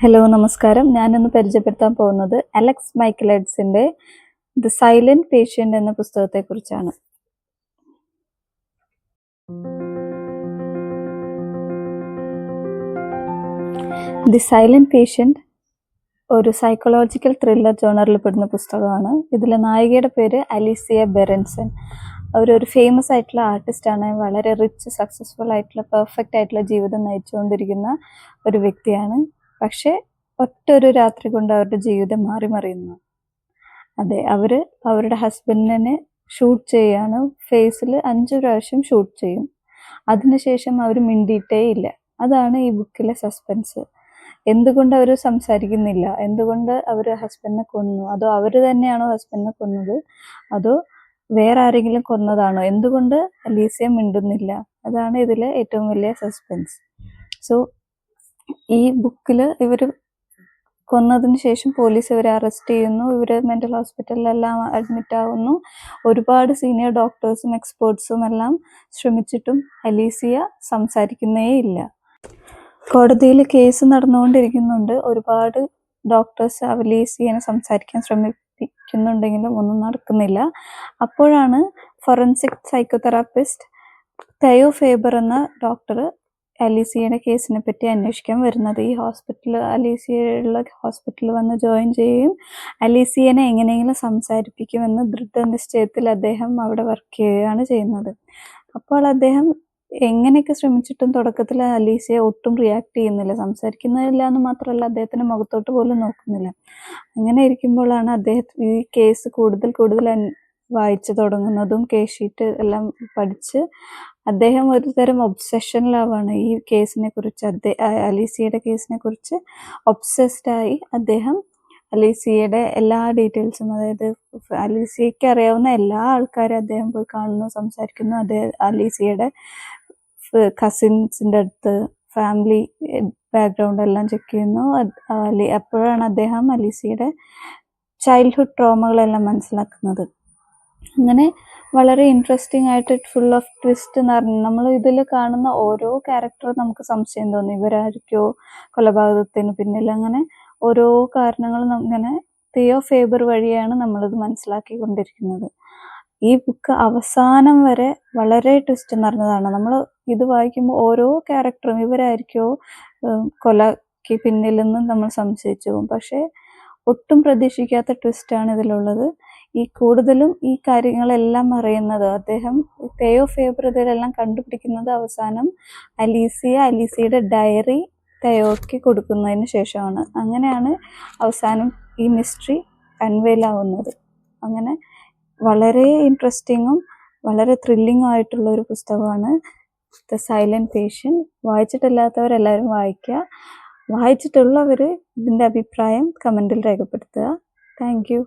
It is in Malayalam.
ഹലോ നമസ്കാരം. ഞാനിന്ന് പരിചയപ്പെടുത്താൻ പോകുന്നത് അലക്സ് മൈക്കലേഡ്സിന്റെ ദ സൈലന്റ് പേഷ്യന്റ് എന്ന പുസ്തകത്തെക്കുറിച്ചാണ്. ദി സൈലന്റ് പേഷ്യന്റ് ഒരു സൈക്കോളജിക്കൽ ത്രില്ലർ ജോണറിൽ പെടുന്ന പുസ്തകമാണ്. ഇതിലെ നായികയുടെ പേര് അലീസിയ ബെറൻസൺ. അവരൊരു ഫേമസ് ആയിട്ടുള്ള ആർട്ടിസ്റ്റാണ്. വളരെ റിച്ച്, സക്സസ്ഫുൾ ആയിട്ടുള്ള, പെർഫെക്റ്റ് ആയിട്ടുള്ള ജീവിതം നയിച്ചുകൊണ്ടിരിക്കുന്ന ഒരു വ്യക്തിയാണ്. പക്ഷേ ഒറ്റൊരു രാത്രി കൊണ്ട് അവരുടെ ജീവിതം മാറി മറിയുന്നു. അതെ, അവരുടെ ഹസ്ബൻഡിനെ ഷൂട്ട് ചെയ്യാണ്. ഫേസിൽ 5 പ്രാവശ്യം ഷൂട്ട് ചെയ്യും. അതിനുശേഷം അവർ മിണ്ടിയിട്ടേ ഇല്ല. അതാണ് ഈ ബുക്കിലെ സസ്പെൻസ്. എന്തുകൊണ്ട് അവർ സംസാരിക്കുന്നില്ല? എന്തുകൊണ്ട് അവർ ഹസ്ബൻഡിനെ കൊന്നു? അതോ അവർ തന്നെയാണോ ഹസ്ബൻഡിനെ കൊന്നത്? അതോ വേറെ ആരെങ്കിലും കൊന്നതാണോ? എന്തുകൊണ്ട് അലീസിയ മിണ്ടുന്നില്ല? അതാണ് ഇതിലെ ഏറ്റവും വലിയ സസ്പെൻസ്. സോ ഈ ബുക്കിൽ ഇവർ കൊന്നതിന് ശേഷം പോലീസ് ഇവരെ അറസ്റ്റ് ചെയ്യുന്നു. ഇവർ മെൻ്റൽ ഹോസ്പിറ്റലിലെല്ലാം അഡ്മിറ്റ് ആവുന്നു. ഒരുപാട് സീനിയർ ഡോക്ടേഴ്സും എക്സ്പേർട്സും എല്ലാം ശ്രമിച്ചിട്ടും അലീസിയ സംസാരിക്കുന്നേ ഇല്ല. കോടതിയിൽ കേസ് നടന്നുകൊണ്ടിരിക്കുന്നുണ്ട്. ഒരുപാട് ഡോക്ടേഴ്സ് അലീസിയനെ സംസാരിക്കാൻ ശ്രമിപ്പിക്കുന്നുണ്ടെങ്കിലും ഒന്നും നടക്കുന്നില്ല. അപ്പോഴാണ് ഫോറൻസിക് സൈക്കോതെറാപ്പിസ്റ്റ് തയോ ഫേബർ എന്ന ഡോക്ടർ അലീസിയയുടെ കേസിനെ പറ്റി അന്വേഷിക്കാൻ വരുന്നത്. ഈ അലീസിയയുള്ള ഹോസ്പിറ്റലിൽ വന്ന് ജോയിൻ ചെയ്യുകയും അലീസിയനെ എങ്ങനെയെങ്കിലും സംസാരിപ്പിക്കുമെന്ന് ദൃഢനിശ്ചയത്തിൽ അദ്ദേഹം അവിടെ വർക്ക് ചെയ്യുകയാണ് ചെയ്യുന്നത്. അപ്പോൾ അദ്ദേഹം എങ്ങനെയൊക്കെ ശ്രമിച്ചിട്ടും തുടക്കത്തിൽ അലീസിയ ഒട്ടും റിയാക്ട് ചെയ്യുന്നില്ല. സംസാരിക്കുന്നില്ല എന്ന് മാത്രമല്ല, അദ്ദേഹത്തിൻ്റെ മുഖത്തോട്ട് പോലും നോക്കുന്നില്ല. അങ്ങനെ ഇരിക്കുമ്പോഴാണ് അദ്ദേഹം ഈ കേസ് കൂടുതൽ വായിച്ചു തുടങ്ങുന്നതും കേസ് ഷീറ്റ് എല്ലാം പഠിച്ച് അദ്ദേഹം ഒരു തരം ഒബ്സെഷനിലാവാണ് ഈ കേസിനെ കുറിച്ച്. അലീസിയയുടെ കേസിനെ കുറിച്ച് ഒബ്സെസ്ഡായി അദ്ദേഹം അലീസിയയുടെ എല്ലാ ഡീറ്റെയിൽസും, അതായത് അലീസിയയ്ക്ക് അറിയാവുന്ന എല്ലാ ആൾക്കാരും അദ്ദേഹം പോയി കാണുന്നു, സംസാരിക്കുന്നു. അലീസിയയുടെ കസിൻസിൻ്റെ അടുത്ത്, ഫാമിലി ബാക്ക്ഗ്രൗണ്ട് എല്ലാം ചെക്ക് ചെയ്യുന്നു. അപ്പോഴാണ് അദ്ദേഹം അലീസിയയുടെ ചൈൽഡ്ഹുഡ് ട്രോമകളെല്ലാം മനസ്സിലാക്കുന്നത്. അങ്ങനെ വളരെ ഇൻട്രസ്റ്റിംഗ് ആയിട്ട്, ഫുൾ ഓഫ് ട്വിസ്റ്റ് എന്ന് പറഞ്ഞു. നമ്മൾ ഇതിൽ കാണുന്ന ഓരോ ക്യാരക്ടറും നമുക്ക് സംശയം തോന്നി, ഇവരായിരിക്കോ കൊലപാതകത്തിന് പിന്നിൽ. അങ്ങനെ ഓരോ കാരണങ്ങളും ഇങ്ങനെ തിയോ ഫേബർ വഴിയാണ് നമ്മളിത് മനസ്സിലാക്കിക്കൊണ്ടിരിക്കുന്നത്. ഈ ബുക്ക് അവസാനം വരെ വളരെ ട്വിസ്റ്റ് നിറഞ്ഞതാണ്. നമ്മൾ ഇത് വായിക്കുമ്പോൾ ഓരോ ക്യാരക്ടറും ഇവരായിരിക്കോ കൊലയ്ക്ക് പിന്നിലെന്ന് നമ്മൾ സംശയിച്ചു പോകും. പക്ഷേ ഒട്ടും പ്രതീക്ഷിക്കാത്ത ട്വിസ്റ്റാണ് ഇതിലുള്ളത്. കൂടുതലും ഈ കാര്യങ്ങളെല്ലാം അറിയുന്നത് തയോ ഫേബർ ഇതിലെല്ലാം കണ്ടുപിടിക്കുന്നത് അവസാനം അലീസിയയുടെ ഡയറി തയോയ്ക്ക് കൊടുക്കുന്നതിന് ശേഷമാണ്. അങ്ങനെയാണ് അവസാനം ഈ മിസ്റ്ററി കൺവേൽ ആവുന്നത്. അങ്ങനെ വളരെ ഇൻട്രസ്റ്റിങ്ങും വളരെ ത്രില്ലിങ്ങും ആയിട്ടുള്ള ഒരു പുസ്തകമാണ് ദ സൈലന്റ് പേഷ്യന്റ്. വായിച്ചിട്ടില്ലാത്തവരെല്ലാവരും വായിക്കുക. വായിച്ചിട്ടുള്ളവർ ഇതിൻ്റെ അഭിപ്രായം കമൻറ്റിൽ രേഖപ്പെടുത്തുക. Thank you.